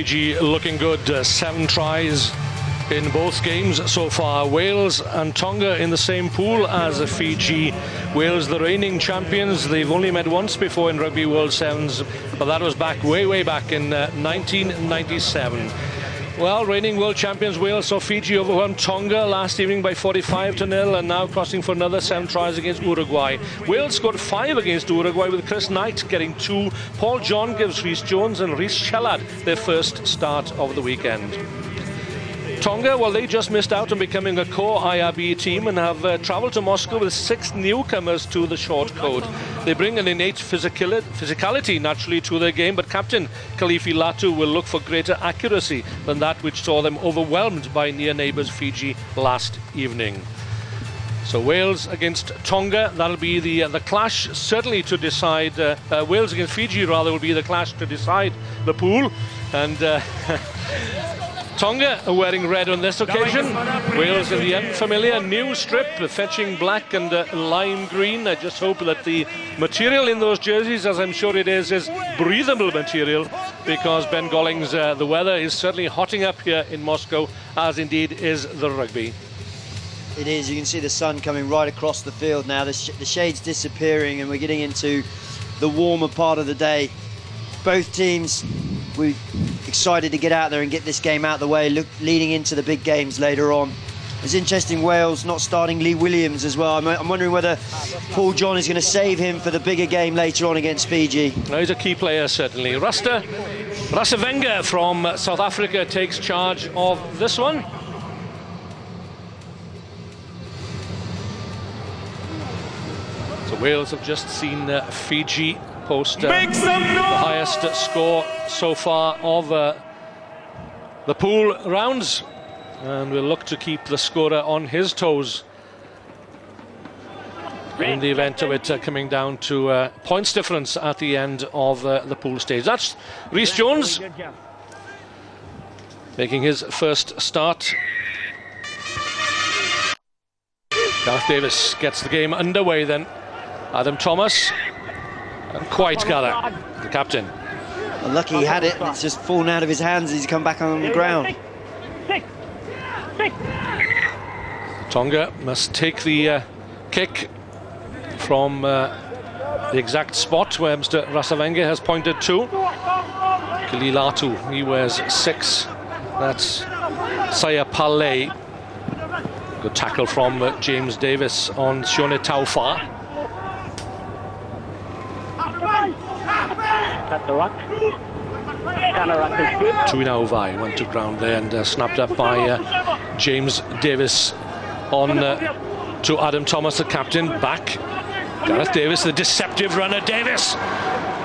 Fiji looking good, 7 tries in both games so far. Wales and Tonga in the same pool as Fiji. Wales, the reigning champions. They've only met once before in Rugby World Sevens, but that was way back in 1997. Well, reigning world champions Wales saw Fiji overwhelm Tonga last evening by 45-0, and now crossing for another 7 tries against Uruguay. Wales scored 5 against Uruguay, with Chris Knight getting 2. Paul John gives Rhys Jones and Rhys Shellad their first start of the weekend. Tonga, well, they just missed out on becoming a core IRB team and have travelled to Moscow with 6 newcomers to the short code. They bring an innate physicality naturally to their game, but captain Kalifi Latu will look for greater accuracy than that which saw them overwhelmed by near neighbours Fiji last evening. So Wales against Tonga, that'll be the clash certainly to decide. Wales against Fiji rather will be the clash to decide the pool, and Tonga are wearing red on this occasion. Wales in the unfamiliar new strip, fetching black and lime green. I just hope that the material in those jerseys, as I'm sure it is breathable material, because Ben Gollings, the weather is certainly hotting up here in Moscow, as indeed is the rugby. It is. You can see the sun coming right across the field now. The shade's disappearing and we're getting into the warmer part of the day. Both teams, we're excited to get out there and get this game out of the way, leading into the big games later on. It's interesting, Wales not starting Lee Williams as well. I'm wondering whether Paul John is going to save him for the bigger game later on against Fiji. No, he's a key player, certainly. Rasavenga from South Africa takes charge of this one. So Wales have just seen Fiji post the highest score so far of the pool rounds, and we'll look to keep the scorer on his toes in the event of it coming down to points difference at the end of the pool stage. That's Rhys Jones making his first start. Gareth Davis gets the game underway then. Adam Thomas and quite Gather, the captain. Well, lucky he had it, and it's just fallen out of his hands as he's come back on the ground. Tonga must take the kick from the exact spot where Mr. Rasavenga has pointed to. Kililatu, he wears 6. That's Saya Palei. Good tackle from James Davis on Sione Taufa. Cut the ruck. Ruck is good. Tuinovai went to ground there and snapped up by James Davis on to Adam Thomas, the captain. Back. Gareth Davis, the deceptive runner. Davis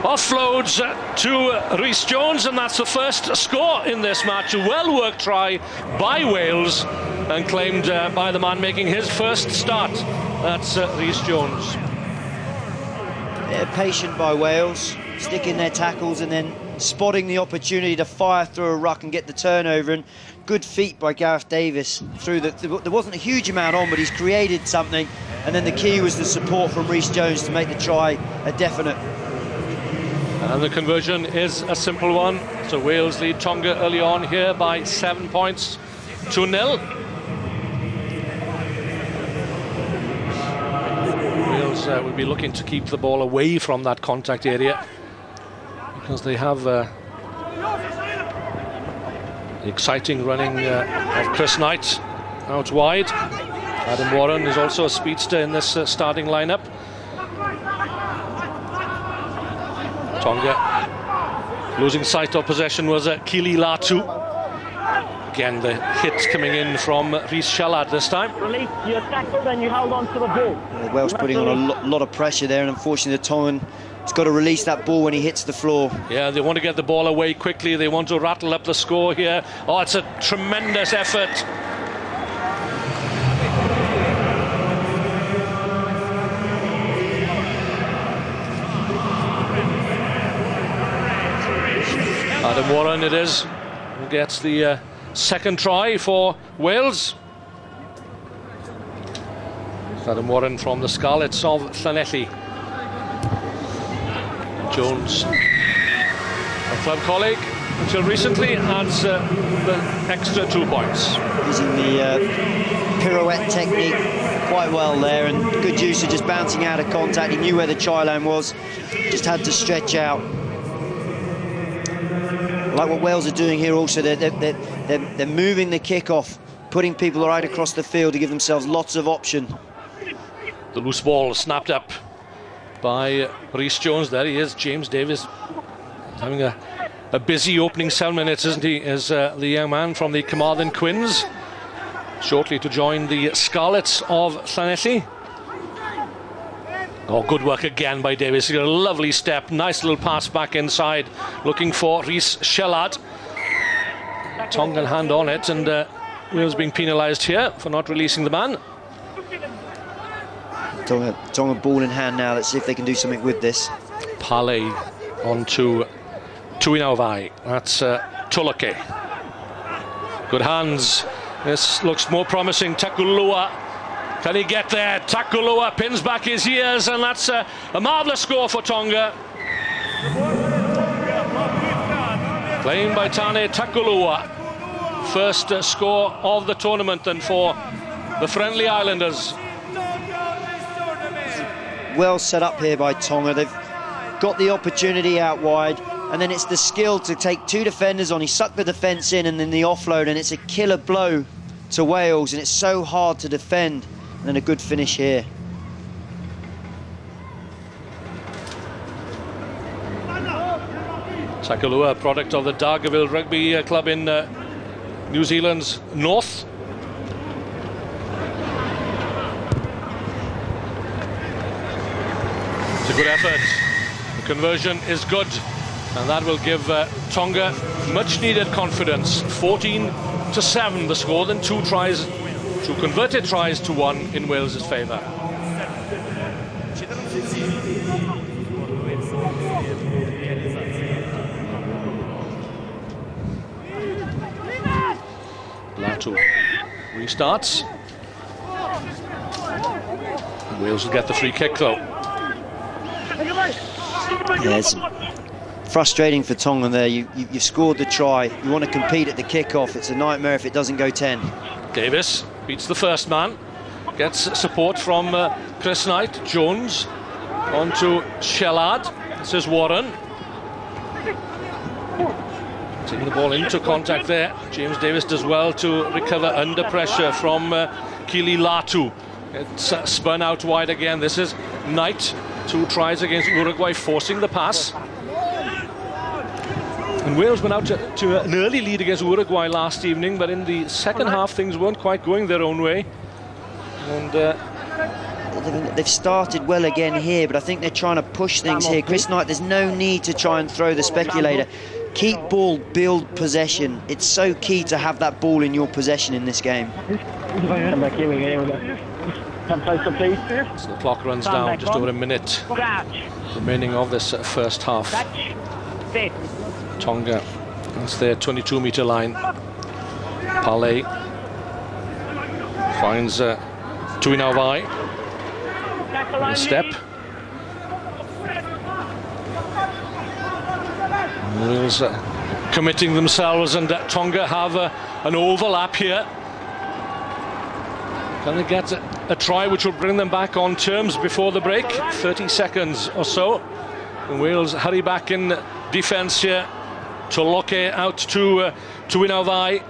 offloads to Rhys Jones, and that's the first score in this match. A well-worked try by Wales and claimed by the man making his first start. That's Rhys Jones. Yeah, patient by Wales, sticking their tackles and then spotting the opportunity to fire through a ruck and get the turnover. And good feet by Gareth Davis through there wasn't a huge amount on, but he's created something. And then the key was the support from Rhys Jones to make the try a definite. And the conversion is a simple one. So Wales lead Tonga early on here by 7 points to 0. Will be looking to keep the ball away from that contact area, because they have the exciting running of Chris Knight out wide. Adam Warren is also a speedster in this starting lineup. Tonga losing sight of possession was Kili Latu. Again, the hit coming in from Rhys Shellad this time. Release, you tackled and you held on to the ball. Wales putting on a lot of pressure there, and unfortunately the Tongan has got to release that ball when he hits the floor. Yeah, they want to get the ball away quickly. They want to rattle up the score here. Oh, it's a tremendous effort. Adam Warren it is who gets the second try for Wales. Adam Warren from the Scarlets of Llanelli. Jones, a club colleague, until recently, adds the extra 2 points. Using the pirouette technique quite well there, and good use of just bouncing out of contact. He knew where the try line was, just had to stretch out. Like what Wales are doing here also, they're moving the kick-off, putting people right across the field to give themselves lots of option. The loose ball snapped up by Rhys Jones. There he is, James Davies, having a busy opening 7 minutes, isn't he, as the young man from the Carmarthen Quins, shortly to join the Scarlets of Llanelli. Oh, good work again by Davies. He's got a lovely step, nice little pass back inside, looking for Rhys Shellard. Tongan hand on it, and Wales being penalised here for not releasing the man. Tonga ball in hand now. Let's see if they can do something with this. Palay on to Tuinauvai. That's Toloke. Good hands. This looks more promising. Takulua. Can he get there? Takulua pins back his ears, and that's a marvellous score for Tonga. Playing by Tane Takulua. First score of the tournament, and for the friendly Islanders. Well set up here by Tonga. They've got the opportunity out wide, and then it's the skill to take 2 defenders on. He sucked the defence in, and then the offload, and it's a killer blow to Wales, and it's so hard to defend. And then a good finish here. Takulua, product of the Dargaville Rugby Club in New Zealand's north. It's a good effort. The conversion is good, and that will give Tonga much needed confidence. 14-7 the score, then 2 converted tries to 1 in Wales' favour. Latu restarts. Wales will get the free kick though. Yeah, it's frustrating for Tonga there. You've scored the try. You want to compete at the kick-off. It's a nightmare if it doesn't go 10. Davis beats the first man, gets support from Chris Knight. Jones onto Shellard. This is Warren. Taking the ball into contact there. James Davis does well to recover under pressure from Kili Latu. It's spun out wide again. This is Knight. 2 tries against Uruguay, forcing the pass. And Wales went out to an early lead against Uruguay last evening, but in the second half things weren't quite going their own way. And they've started well again here, but I think they're trying to push things here. Chris Knight, there's no need to try and throw the speculator. Keep ball, build possession. It's so key to have that ball in your possession in this game. Come closer, please. So the clock runs down, just over a minute remaining of this first half. Tonga, that's their 22-metre line. Palay finds Tuinauvai. Step. Wales committing themselves, and Tonga have an overlap here. Can they get a try which will bring them back on terms before the break? 30 seconds or so. And Wales hurry back in defence here. Toloke out to Tuinauvai.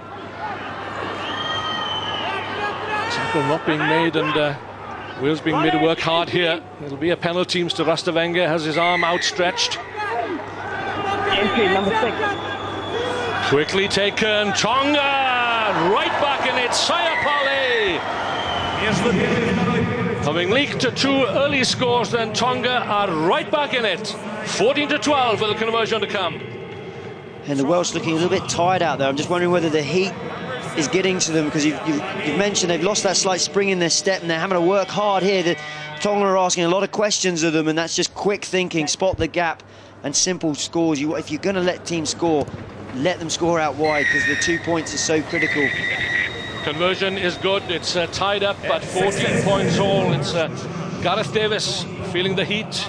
Tackle not being made, and Wales being made to work hard here. It'll be a penalty. Mr. Rastavenga has his arm outstretched. Entry, number 6. Quickly taken. Tonga right back in it. Sayapale. Having leaked 2 early scores, then Tonga are right back in it. 14-12 with the conversion to come. And the Welsh looking a little bit tired out there. I'm just wondering whether the heat is getting to them, because you've mentioned they've lost that slight spring in their step, and they're having to work hard here. The Tonga are asking a lot of questions of them, and that's just quick thinking, spot the gap, and simple scores. If you're going to let teams score, let them score out wide, because the 2 points are so critical. Conversion is good. It's tied up at 14 points all. It's Gareth Davis feeling the heat.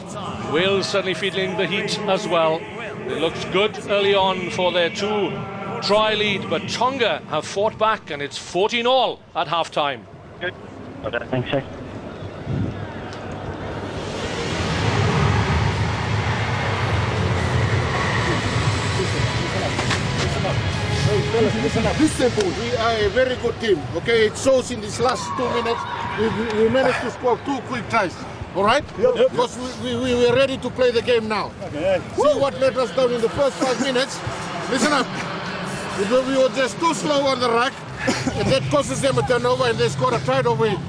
Wales certainly feeling the heat as well. They looked good early on for their 2-try lead, but Tonga have fought back, and it's 14-all at half-time. Thanks, sir. Listen, boys, we are a very good team, okay? It shows in these last 2 minutes we managed to score 2 quick tries, all right? Yep. Because we were ready to play the game now. Okay. See what let us down in the first 5 minutes? Listen up. We were just too slow on the rack, and that causes them a turnover, and they score a try over it.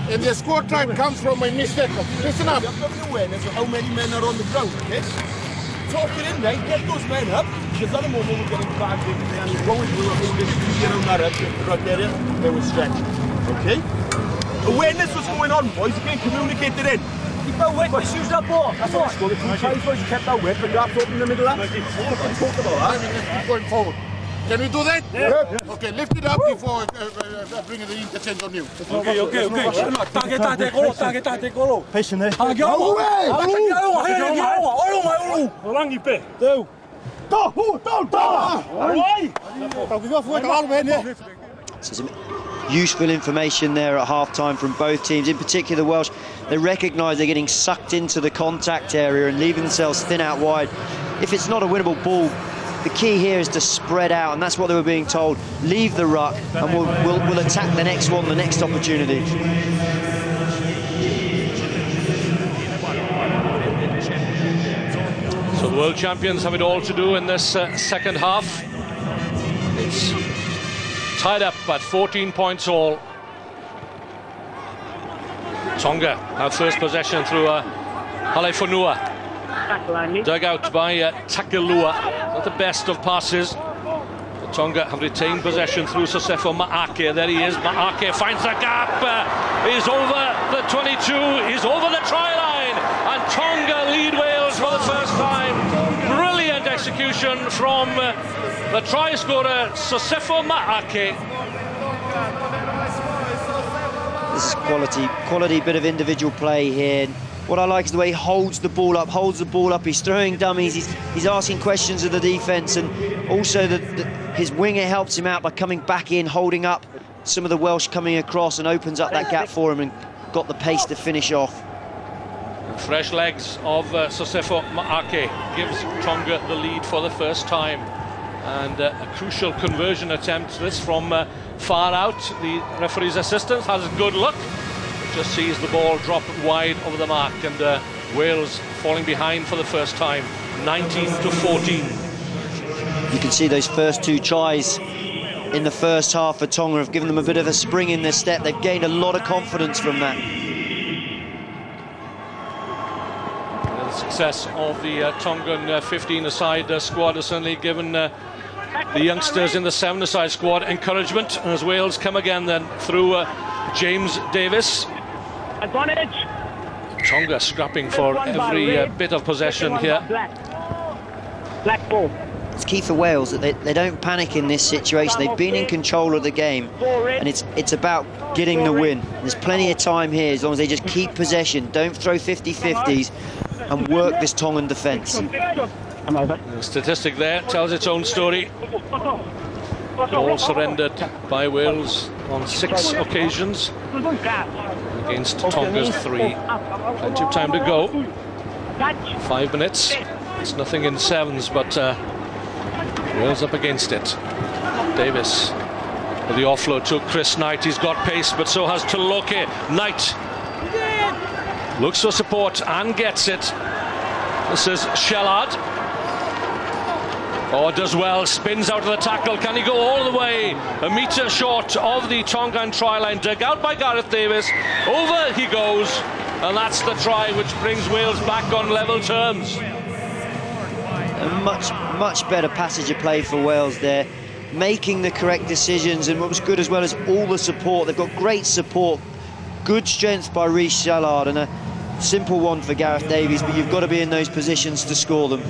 And the score try comes from a mistake. Listen up. You have to be awareness of how many men are on the ground, okay? Talk it in, right? Get those men up. Because at the moment we're getting back and he's going through a whole distance around that right area. They will stretch. Okay? Awareness what's going on, boys. You can't communicate it in. Keep that wet, just use that ball. That's all. Scored 2 tries, boys. You kept that wet, but gaps open in the middle of that. Fucking talk about that. Keep going forward. Can we do that? Yeah. Okay, lift it up before bringing the interchange on you. Okay. Patient there. So some useful information there at half-time from both teams. In particular, the Welsh, they recognise they're getting sucked into the contact area and leaving themselves thin out wide. If it's not a winnable ball, the key here is to spread out, and that's what they were being told. Leave the ruck, and we'll attack the next one, the next opportunity. So the world champions have it all to do in this second half. It's tied up at 14 points all. Tonga have first possession through Halefonua. Dug out by Takelua. Not the best of passes. But Tonga have retained possession through Sosefo Maake. There he is. Maake finds the gap. He's over the 22. He's over the try line. And Tonga lead Wales for the first time. Brilliant execution from the try scorer, Sosefo Maake. This is quality bit of individual play here. What I like is the way he holds the ball up, he's throwing dummies, he's asking questions of the defence, and also his winger helps him out by coming back in, holding up some of the Welsh coming across, and opens up that gap for him and got the pace to finish off. Fresh legs of Sosefo Maake gives Tonga the lead for the first time. And a crucial conversion attempt, this from far out. The referee's assistant has a good look. Just sees the ball drop wide over the mark, and Wales falling behind for the first time, 19-14. You can see those first 2 tries in the first half for Tonga have given them a bit of a spring in their step. They've gained a lot of confidence from that. The success of the Tongan 15-a-side squad has certainly given the youngsters in the 7-a-side squad encouragement, as Wales come again then through James Davis. Advantage. Tonga scrapping for every bit of possession here. Black ball. It's key for Wales that they don't panic in this situation. They've been in control of the game, and it's about getting the win. There's plenty of time here as long as they just keep possession, don't throw 50-50s, and work this Tongan defence. The statistic there tells its own story. All surrendered by Wales on 6 occasions against Tonga's 3. Plenty of time to go. 5 minutes. It's nothing in 7s, but Wales up against it. Davis with the offload to Chris Knight. He's got pace, but so has Toloke. Knight looks for support and gets it. This is Shellard. Oh, does well, spins out of the tackle. Can he go all the way? A metre short of the Tongan try line. Dug out by Gareth Davis. Over he goes. And that's the try which brings Wales back on level terms. A much better passage of play for Wales there. Making the correct decisions, and what was good as well is all the support. They've got great support. Good strength by Rhys Shellard, and a simple one for Gareth Davies, but you've got to be in those positions to score them.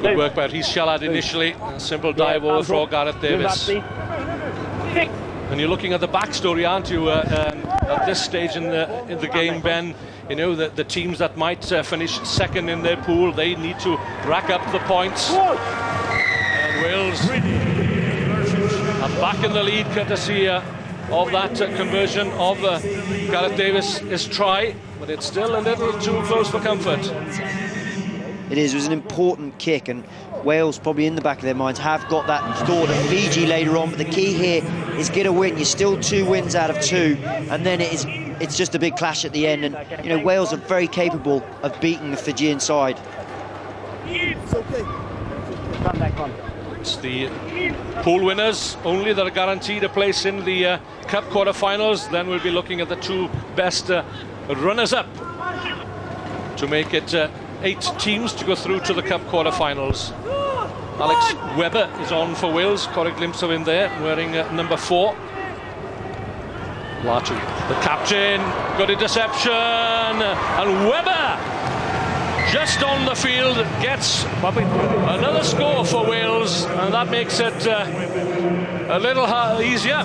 Good work by Rhys Shellard initially. A simple dive over for Gareth Davis. And you're looking at the backstory, aren't you? At this stage in the game, Ben, You know, the teams that might finish second in their pool, they need to rack up the points. And Wales are back in the lead, courtesy of that conversion of Gareth Davies' try, but it's still a little too close for comfort. It was an important kick, and Wales probably in the back of their minds have got that thought of Fiji later on, but the key here is get a win. You're still 2 wins out of 2, and then it's just a big clash at the end, and you know, Wales are very capable of beating the Fijian side. It's okay. Come back on. It's the pool winners only that are guaranteed a place in the Cup quarter-finals. Then we'll be looking at the 2 best runners-up to make it 8 teams to go through to the Cup quarter-finals. Alex Webber is on for Wales. Caught a glimpse of him there, wearing number 4. Latu, the captain, got interception, and Webber, just on the field, gets another score for Wales, and that makes it a little easier.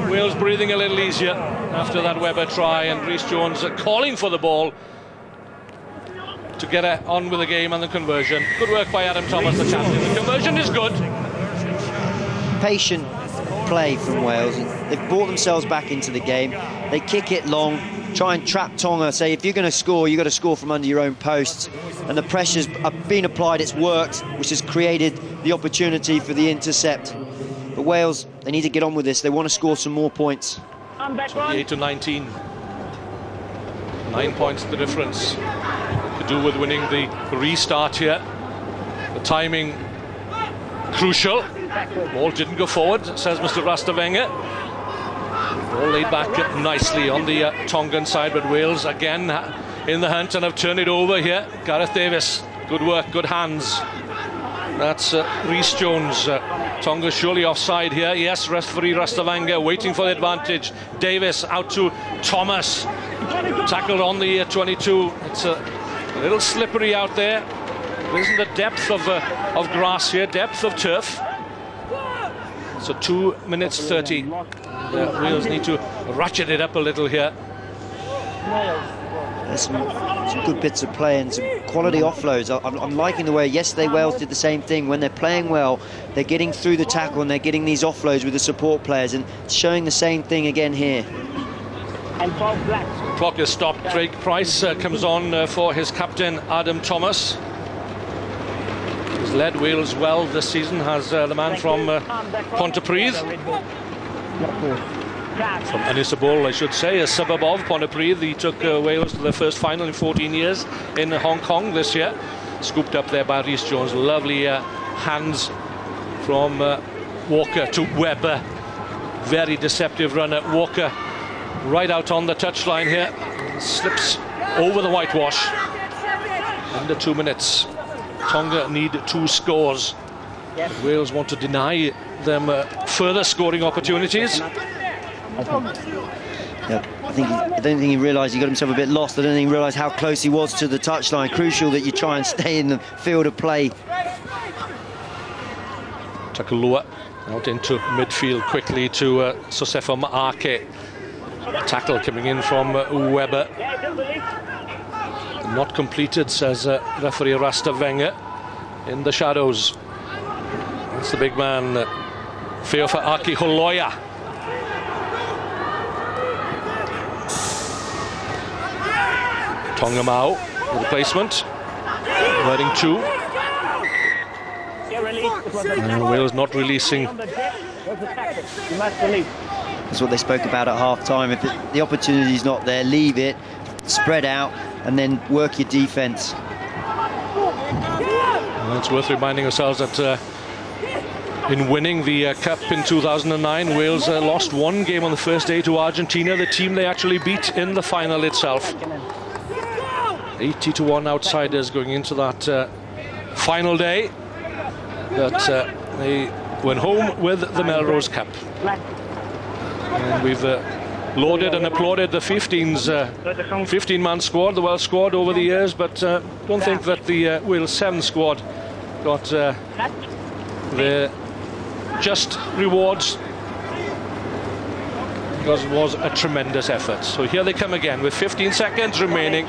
Wales breathing a little easier after that Webber try, and Rhys Jones calling for the ball to get on with the game and the conversion. Good work by Adam Thomas, the captain. The conversion is good. Patient play from Wales. They've brought themselves back into the game. They kick it long, try and trap Tonga, say if you're going to score, you've got to score from under your own posts, and the pressure's been applied, it's worked, which has created the opportunity for the intercept. But Wales, they need to get on with this. They want to score some more points. 28 to 19. 9 points the difference. To do with winning the restart here. The timing crucial. Ball didn't go forward, says Mr. Rastavenge. Ball laid back nicely on the Tongan side, but Wales again in the hunt and have turned it over here. Gareth Davies, good work, good hands. That's Rhys Jones. Tonga surely offside here. Yes, referee Rastavenge waiting for the advantage. Davies out to Thomas. Tackled on the 22. It's a little slippery out there. There isn't the depth of grass here, depth of turf. So 2 minutes 30. Wales need to ratchet it up a little here. There's some good bits of play and some quality offloads. I'm liking the way yesterday Wales did the same thing. When they're playing well, they're getting through the tackle and they're getting these offloads with the support players, and showing the same thing again here. And 12 blacks. Clock is stopped. Craig Price comes on for his captain Adam Thomas. He's led Wales well this season, has the man from Pontypridd. From Anisabol, I should say, a suburb of Pontypridd. He took Wales to their first final in 14 years in Hong Kong this year. Scooped up there by Rhys Jones. Lovely hands from Walker to Webber. Very deceptive runner. Walker right out on the touchline here. Slips over the whitewash. Under 2 minutes. Tonga need 2 scores. Wales want to deny them further scoring opportunities. Yeah, I don't think he realised he got himself a bit lost. I don't think he realised how close he was to the touchline. Crucial that you try and stay in the field of play. Takulua out into midfield quickly to Sosefo Maake. Tackle coming in from Webber. Not completed, says referee Rastavenge. In the shadows. That's the big man, Feofa Aki Holoya. Tonga Mao with the placement. Wearing 2. And Wales not releasing. You must release. That's what they spoke about at half-time. If the opportunity's not there, leave it, spread out, and then work your defence. Well, it's worth reminding ourselves that in winning the Cup in 2009, Wales lost 1 game on the first day to Argentina, the team they actually beat in the final itself. 80-1 outsiders going into that final day. But they went home with the Melrose Cup. And we've lauded and applauded the 15-man squad, the Welsh squad over the years, but don't think that the Wales 7 squad got their just rewards. because it was a tremendous effort. So here they come again with 15 seconds remaining.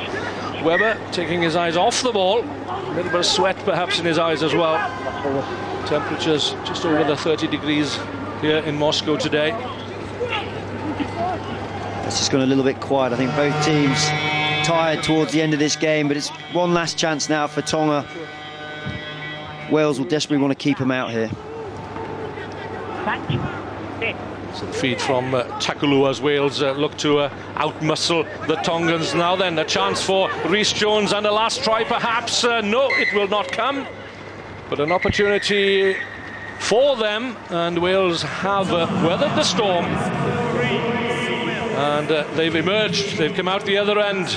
Webber taking his eyes off the ball. A little bit of sweat perhaps in his eyes as well. Temperatures just over the 30 degrees here in Moscow today. It's just gone a little bit quiet. I think both teams tired towards the end of this game, but it's one last chance now for Tonga. Wales will desperately want to keep them out here. So the feed from Takulua as Wales look to outmuscle the Tongans. Now then, a chance for Rhys Jones and a last try perhaps. No, it will not come. But an opportunity for them, and Wales have weathered the storm. And they've emerged, they've come out the other end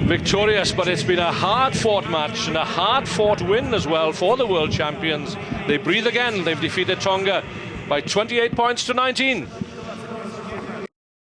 victorious, but it's been a hard-fought match and a hard-fought win as well for the world champions. They breathe again, they've defeated Tonga by 28 points to 19.